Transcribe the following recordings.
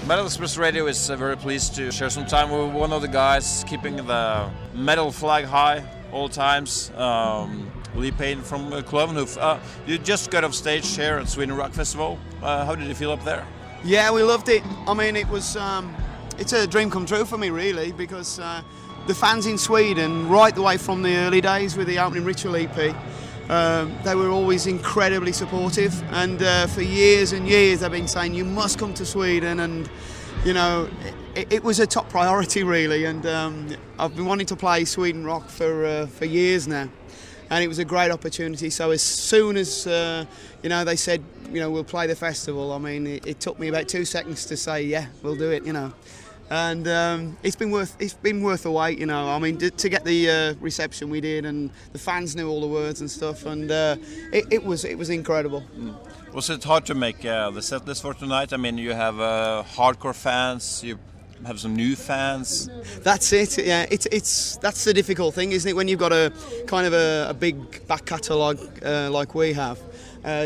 Metal Express Radio is very pleased to share some time with one of the guys keeping the metal flag high all times, Lee Payne from Cloven Hoof. You just got off stage here at Sweden Rock Festival. How did you feel up there? Yeah, we loved it. I mean, it was it's a dream come true for me, really, because the fans in Sweden, right the way from the early days with the opening Ritual EP, they were always incredibly supportive, and for years and years they've been saying you must come to Sweden, and you know it was a top priority, really. And I've been wanting to play Sweden Rock for years now, and it was a great opportunity. So as soon as they said we'll play the festival, I mean it took me about 2 seconds to say yeah, we'll do it, and it's been worth the wait, I mean, to get the reception we did, and the fans knew all the words and stuff, and it was incredible. Was it hard to make the set list for tonight? I mean, you have hardcore fans, you have some new fans. That's it. Yeah, that's the difficult thing, isn't it? When you've got a kind of a big back catalogue like we have.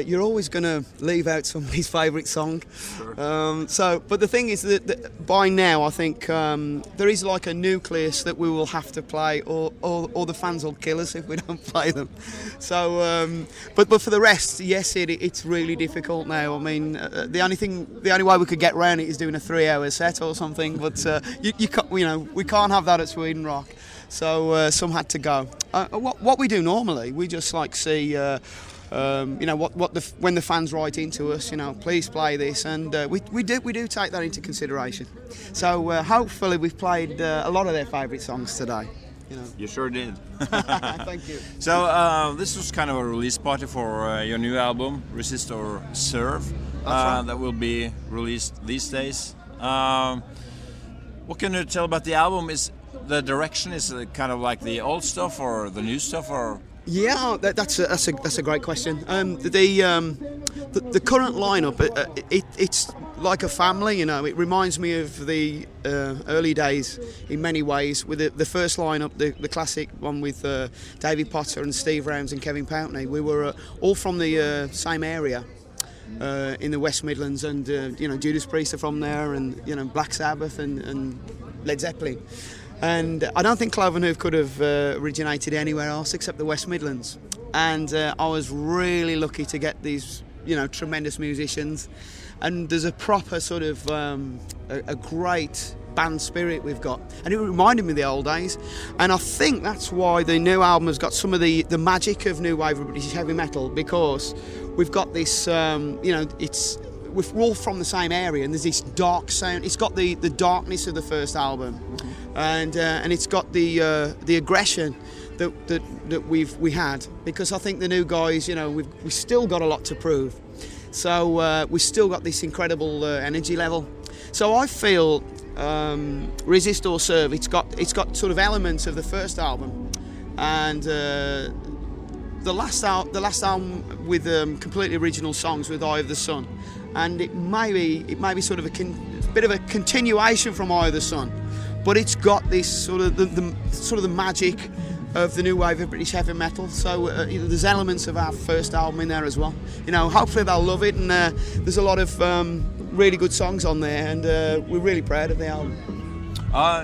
You're always going to leave out somebody's favourite song. Sure. But the thing is that by now I think there is like a nucleus that we will have to play, or the fans will kill us if we don't play them. So, but for the rest, yes, it's really difficult now. I mean, the only way we could get around it is doing a 3-hour set or something. But you can't, we can't have that at Sweden Rock. So some had to go. What we do normally, we just like see. When the fans write into us, please play this, and we do take that into consideration. So hopefully we've played a lot of their favourite songs today. You sure did. Thank you. So this was kind of a release party for your new album, Resist or Serve, right. that will be released these days. What can you tell about the album? Is the direction kind of like the old stuff or the new stuff, or? Yeah, that's a great question. The current lineup, it's like a family. It reminds me of the early days in many ways. With the first lineup, the classic one with David Potter and Steve Rounds and Kevin Pountney. We were all from the same area. In the West Midlands, and Judas Priest are from there, and Black Sabbath and Led Zeppelin. And I don't think Cloven Hoof could have originated anywhere else except the West Midlands. And I was really lucky to get these, tremendous musicians. And there's a proper sort of a great band spirit we've got. And it reminded me of the old days. And I think that's why the new album has got some of the magic of new wave of British heavy metal, because we've got this, we're all from the same area, and there's this dark sound. It's got the darkness of the first album, and it's got the aggression that we had, because I think the new guys, we've still got a lot to prove. So we've still got this incredible energy level. So I feel Resist or Serve, it's got sort of elements of the first album, and the last album with completely original songs with Eye of the Sun. And it may be sort of a bit of a continuation from Eye of the Sun, but it's got this sort of the magic of the new wave of British heavy metal. So there's elements of our first album in there as well. Hopefully they'll love it, and there's a lot of really good songs on there, and we're really proud of the album.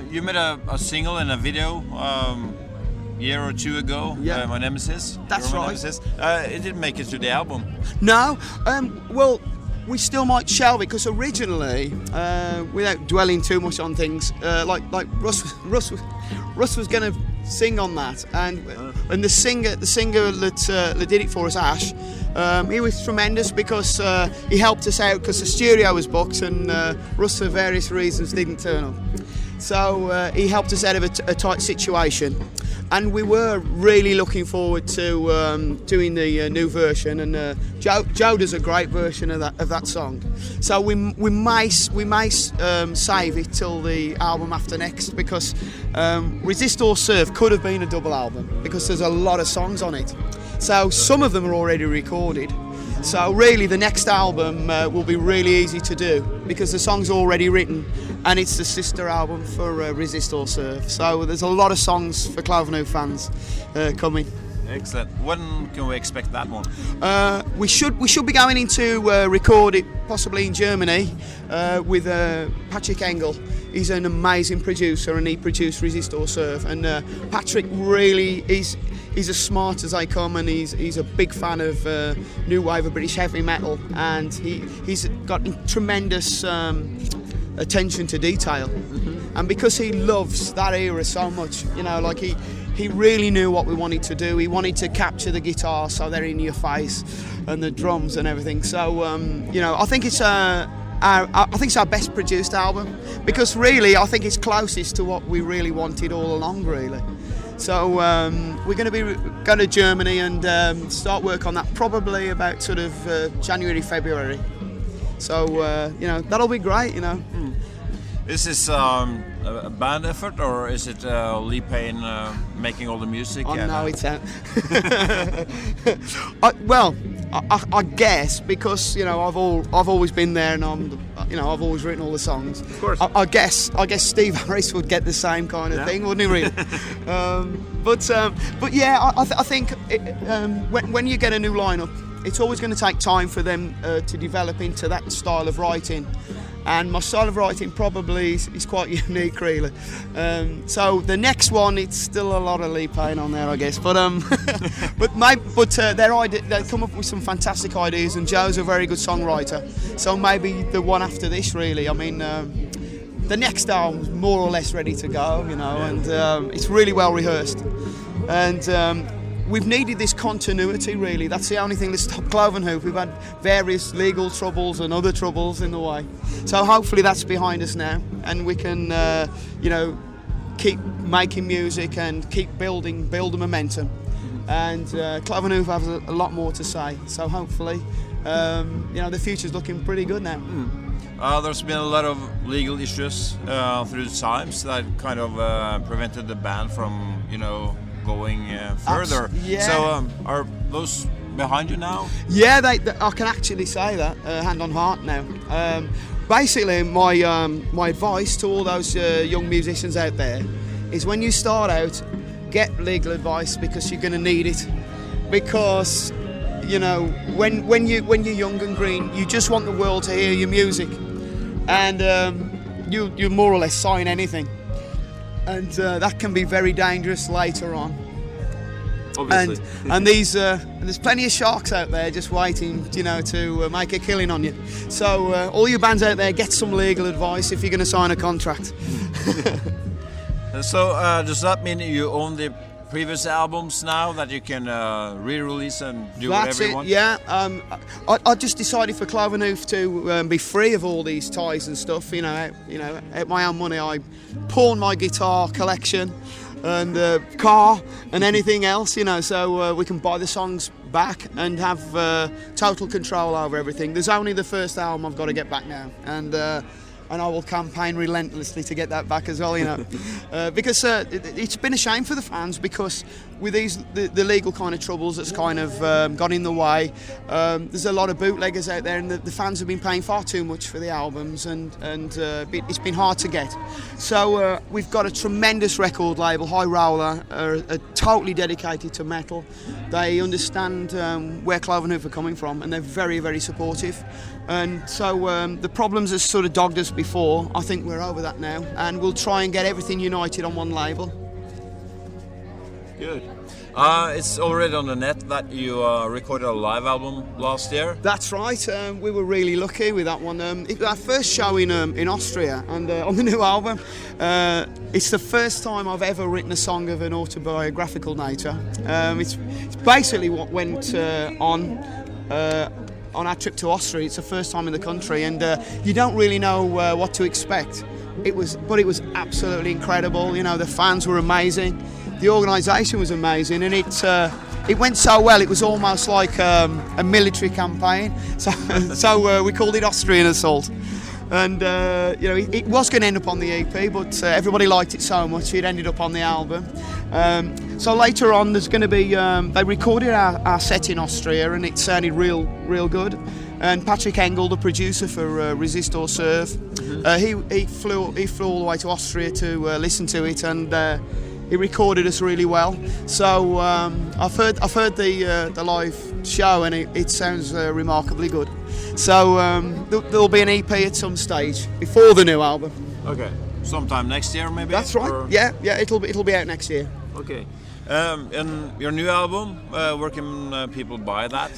You made a single and a video. Year or two ago, yeah. My Nemesis. That's right. Nemesis. It didn't make it to the album. No. Well, we still might shelve it, because originally, without dwelling too much on things, like Russ was going to sing on that, and the singer that did it for us, Ash, he was tremendous, because he helped us out, because the studio was booked, and Russ for various reasons didn't turn up. So he helped us out of a tight situation, and we were really looking forward to doing the new version. And Joe does a great version of that song. So we may save it till the album after next, because Resist or Serve could have been a double album, because there's a lot of songs on it. So some of them are already recorded. So really the next album will be really easy to do, because the song's already written, and it's the sister album for Resist or Serve. So there's a lot of songs for Cloven Hoof fans coming. Excellent. When can we expect that one? We should be going into record it possibly in Germany with Patrick Engel. He's an amazing producer, and he produced Resist or Serve. And Patrick really he's as smart as they come, and he's a big fan of new wave of British heavy metal, and he's got tremendous attention to detail. And because he loves that era so much, you know, like he really knew what we wanted to do. He wanted to capture the guitar so they're in your face, and the drums and everything. So you know, I think it's our best produced album, because really I think it's closest to what we really wanted all along, really. So we're going to Germany and start work on that probably about sort of January, February. So you know, that'll be great, you know. Is this a band effort, or is it Lee Payne making all the music? Oh no, it's out. I guess because, you know, I've always been there, and I've always written all the songs. Of course. I guess Steve Harris would get the same kind of thing, wouldn't he? Really. But yeah, I think when you get a new lineup, it's always going to take time for them to develop into that style of writing. And my style of writing probably is quite unique, really. So the next one, it's still a lot of Lee Payne on there, I guess. But they come up with some fantastic ideas, and Joe's a very good songwriter. So maybe the one after this, really. I mean, the next album's more or less ready to go, you know, and it's really well rehearsed. And we've needed this continuity, really. That's the only thing that stopped Cloven Hoof. We've had various legal troubles and other troubles in the way. So hopefully that's behind us now, and we can, you know, keep making music and keep building the momentum. And Cloven Hoof has a lot more to say. So hopefully, you know, the future's looking pretty good now. There's been a lot of legal issues through the times that kind of prevented the band from, you know, going further. So are those behind you now? Yeah, I can actually say that, hand on heart now. Basically, my advice to all those young musicians out there is, when you start out, get legal advice, because you're going to need it. Because, you know, when you're young and green, you just want the world to hear your music, and you more or less sign anything. And that can be very dangerous later on. Obviously. And there's plenty of sharks out there just waiting, you know, to make a killing on you. So all you bands out there, get some legal advice if you're going to sign a contract. So does that mean you own the previous albums now, that you can re-release and do whatever you want? Yeah. I just decided for Cloven Hoof to be free of all these ties and stuff. You know, at my own money, I pawned my guitar collection and car and anything else. You know, so we can buy the songs back and have total control over everything. There's only the first album I've got to get back now, and I will campaign relentlessly to get that back as well, you know. Because it's been a shame for the fans, because with the legal kind of troubles that's kind of got in the way, there's a lot of bootleggers out there, and the fans have been paying far too much for the albums, and it's been hard to get. So we've got a tremendous record label, High Roller, are totally dedicated to metal. They understand where Cloven Hoof are coming from, and they're very, very supportive. And so the problems that sort of dogged us before, I think we're over that now, and we'll try and get everything united on one label. Good. It's already on the net that you recorded a live album last year. That's right. We were really lucky with that one. It was our first show in Austria, and on the new album, it's the first time I've ever written a song of an autobiographical nature. It's basically what went on our trip to Austria. It's the first time in the country, and you don't really know what to expect. But it was absolutely incredible. You know, the fans were amazing, the organisation was amazing, and it went so well. It was almost like a military campaign. So we called it Austrian Assault. And you know, it was going to end up on the EP, but everybody liked it so much it ended up on the album. So later on, there's going to be they recorded our set in Austria, and it sounded real good. And Patrick Engel, the producer for Resist or Serve, he flew all the way to Austria to listen to it, and he recorded us really well. So I've heard the live show, and it sounds remarkably good. So there'll be an EP at some stage before the new album. Okay, sometime next year maybe. That's right. Or? Yeah, it'll be out next year. Okay. And your new album, where can people buy that?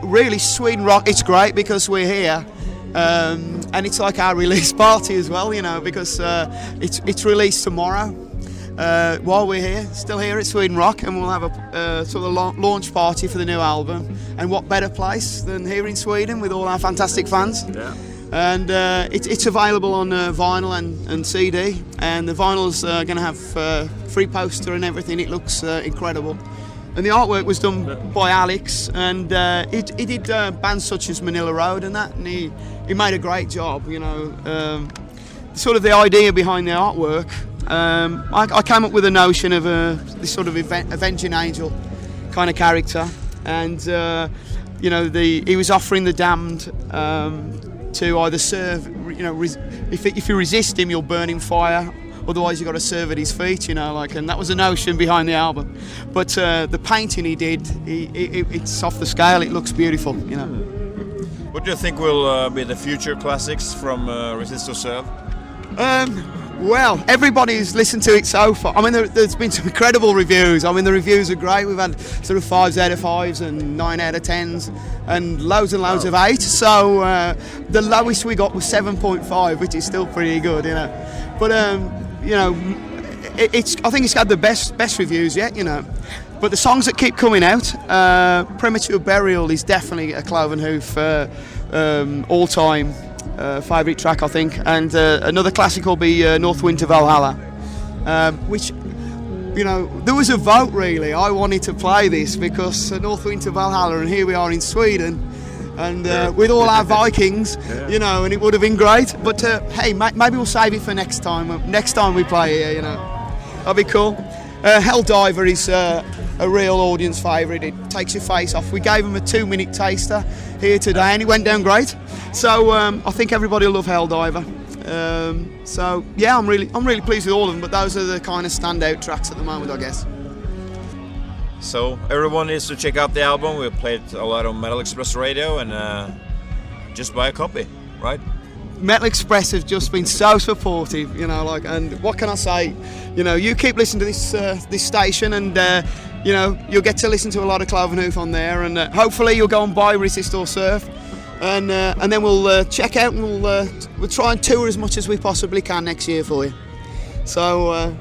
Really Sweden rock. It's great because we're here, and it's like our release party as well, you know, because it's released tomorrow while we're here, still here at Sweden Rock, and we'll have a sort of launch party for the new album. And what better place than here in Sweden with all our fantastic fans? Yeah. And it's available on vinyl and CD, and the vinyl's going to have free poster and everything. It looks incredible, and the artwork was done by Alex, and he did bands such as Manila Road and that, and he made a great job, you know. Sort of the idea behind the artwork, I came up with a notion of this sort of avenging angel kind of character, and you know, he was offering the damned to either serve, you know, if you resist him, you'll burn in fire. Otherwise, you've got to serve at his feet, you know, like, and that was the notion behind the album. But the painting he did, it's off the scale. It looks beautiful, you know. What do you think will be the future classics from Resist or Serve? Well, everybody's listened to it so far. I mean, there's been some incredible reviews. I mean, the reviews are great. We've had sort of 5s out of 5s and 9 out of 10s and loads of 8. So the lowest we got was 7.5, which is still pretty good, you know. But you know, I think it's got the best reviews yet, you know. But the songs that keep coming out, Premature Burial is definitely a Cloven Hoof all-time favourite track, I think, and another classic will be North Wind to Valhalla, which, you know, there was a vote really. I wanted to play this because North Wind to Valhalla, and here we are in Sweden, and with all our Vikings, you know, and it would have been great. But hey, maybe we'll save it for next time. Next time we play here, you know, that'll be cool. Helldiver is a real audience favourite. It takes your face off. We gave him a 2-minute taster here today, and it went down great. So I think everybody will love Helldiver. So yeah, I'm really pleased with all of them. But those are the kind of standout tracks at the moment, I guess. So everyone needs to check out the album. We played a lot on Metal Express Radio, and just buy a copy, right? Metal Express have just been so supportive, you know, like, and what can I say? You know, you keep listening to this station, and you know, you'll get to listen to a lot of Cloven Hoof on there, and hopefully you'll go and buy Resist or Serve, and then we'll check out, and we'll try and tour as much as we possibly can next year for you. So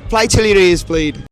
play till your ears bleed.